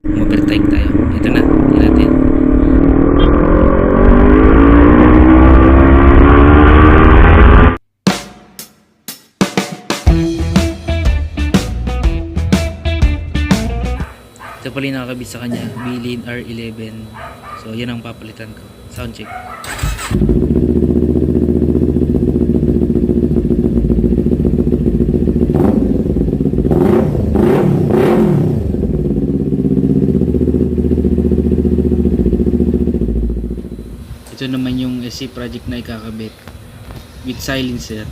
Overtake tayo. Ito na, tingnan natin. Ito pala yung nakakabit sa kanya, Bilin R11. So yan ang papalitan ko. Sound check. Ito naman yung SC project na ikakabit with silencer.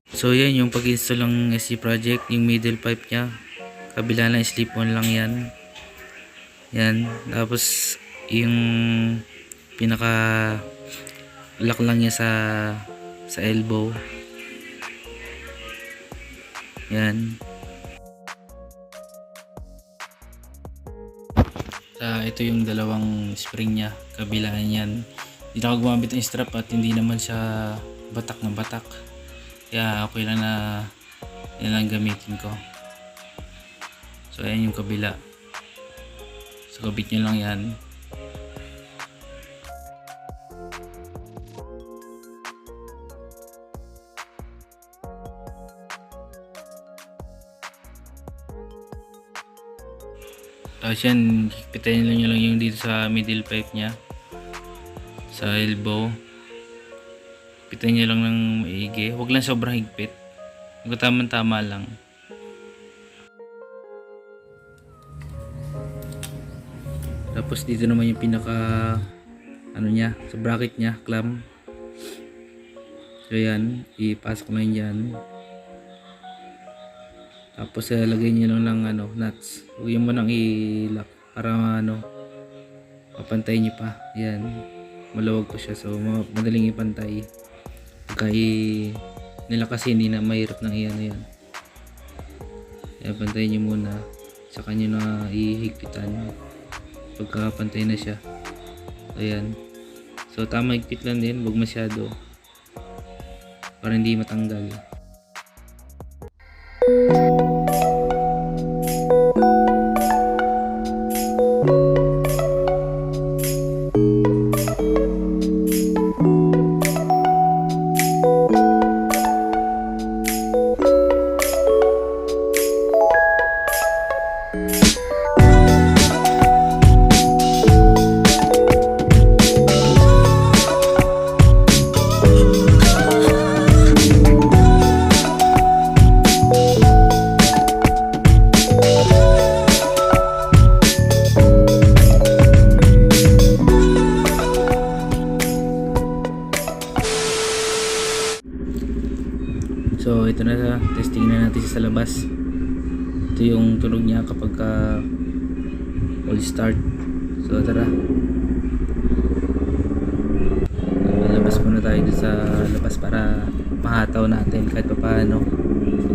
So yan yung pag-install ng SC project, yung middle pipe nya, kabila lang slip on lang yan. Yan, tapos yung pinaka lock lang niya sa elbow. Yan. Ito yung dalawang spring niya, kabilaan yan. Hindi na ako gumamit ng strap at hindi naman siya batak na batak. Kaya okay lang na yan lang gamitin ko. So ayan yung kabila. So kabit nyo lang yan. Tapos yan, higpitan nyo lang yung dito sa middle pipe nya, sa elbow. Higpitan nyo lang ng maigi. Huwag lang sobrang higpit. Huwag tama lang. Tapos dito naman yung pinaka ano nya, sa bracket nya, clamp. So yan, ipasok na yun dyan. Tapos lagay nyo lang ng nuts. Huwag mo nang i-lock para papantay nyo pa. Yan, malawag ko siya, so madaling ipantay. Pagka nila kasi hindi na mahirap ng iyan. Kaya pantay nyo muna, saka nyo na ihigpitan pagka pantay na siya. Ayan, so tama higpit lang din, huwag masyado para hindi matanggal. So ito na, testing na natin sa labas. Ito yung tunog niya kapag all start. So tara, lalabas muna tayo sa labas para mahataw natin kahit pa paano.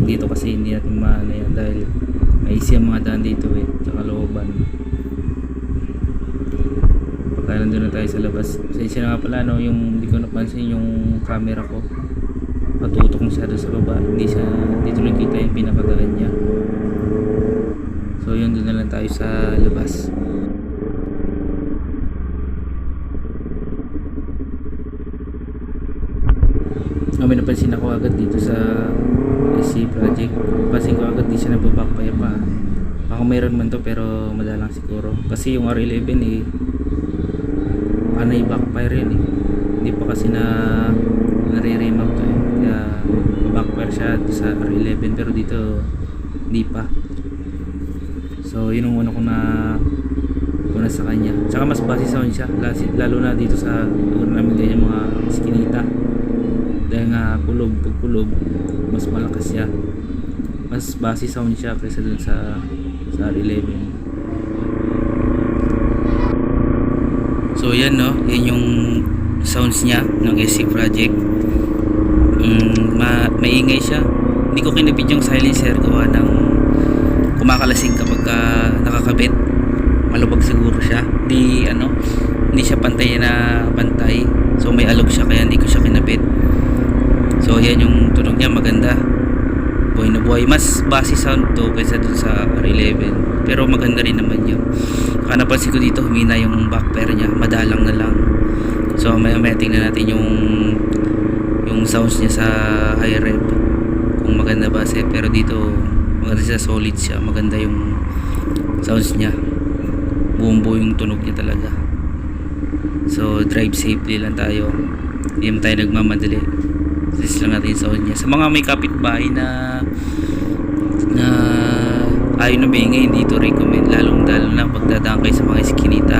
Dito kasi hindi natin maano yan dahil may isi ang mga daan dito tsaka looban. Pagka nandun na tayo sa labas, pasensya na nga pala yung hindi ko napansin yung camera ko, matutok masyado sa baba, dito lang kita yung pinakadaan niya. So yun, doon na lang tayo sa labas. May napansin ako agad dito sa SC project, pansin ko agad di siya nagbabackfire pa. Baka mayroon man to pero madalang siguro kasi yung R11 panay backfire yun hindi pa kasi nare-remap to kaya backfire siya sa R11 pero dito hindi pa. So yun ang una ko na sa kanya, tsaka mas base sound siya lalo na dito sa lugar namin ganyan mga iskinita dahil nga pag kulob mas malakas siya, mas base sound siya kaysa dun sa R11. So yan yan yung sounds niya ng SC project. Maingay siya, hindi ko kinabit yung silencer gawa ng kumakalasing kapag nakakabit. malubag siguro siya. Hindi siya pantay na pantay. So may alog siya kaya hindi ko siya kinabit. So yan yung tunog niya, maganda. Buhay na buhay. Mas bassy sound to kaysa dun sa R11. Pero maganda rin naman yun. Kaya napansin ko dito, humina yung backpair niya. Madalang na lang. So maya tingnan natin yung sounds niya sa high rev. Kung maganda ba siya. Pero dito, maganda siya, solid siya. Maganda yung sounds niya. Buong buo yung tunog niya talaga. So drive safely lang tayo. Hindi tayo nagmamadali. Test lang natin yung sound niya. Sa mga may kapitbahay na ayaw na maingay, hindi ito recommend. Lalo na pagdadaan kayo sa mga iskinita.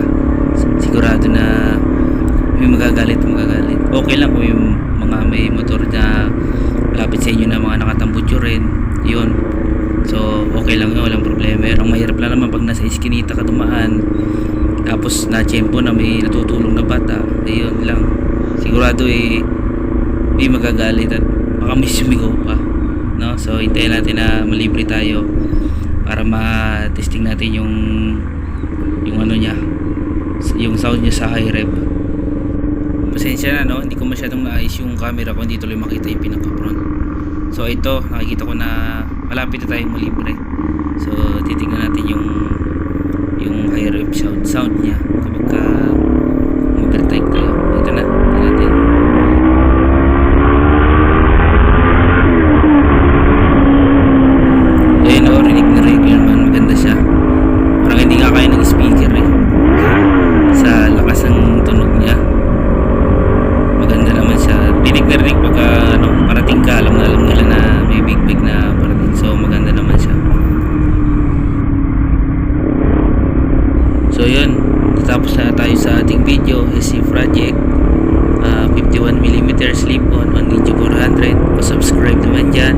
Sigurado na may magagalit. Okay lang kung yung mga may motor na lapit sa inyo na mga nakatambutso rin. Yun. So okay lang yun, walang problema. Ang mahirap lang naman pag nasa iskinita ka dumaan, tapos na-tsempo na may natutulong na bata. Ayun lang. Sigurado may magagalit at baka may sumigaw pa, no? So hintayin natin na malibre tayo para ma-testing natin yung ano niya, yung sound niya sa high rev. Pasensya na, no? Hindi ko masyadong naayos yung camera ko, hindi tuloy makita yung pinaka-front. So ito, nakikita ko na malapit na tayong malibre. So titingnan natin yung high rev sound niya kapag overtake tayo. Ito na, tingnan natin. Rinig naman, maganda siya. Parang hindi nga kaya ng speaker sa lakas ng tunog niya. Maganda naman siya. Rinig pagka parating ka, alam nila na may big na parating. So maganda naman siya. So yun, tapos na tayo sa ating video. SC Project 51mm slip on Ninja 400. Pa-subscribe naman dyan.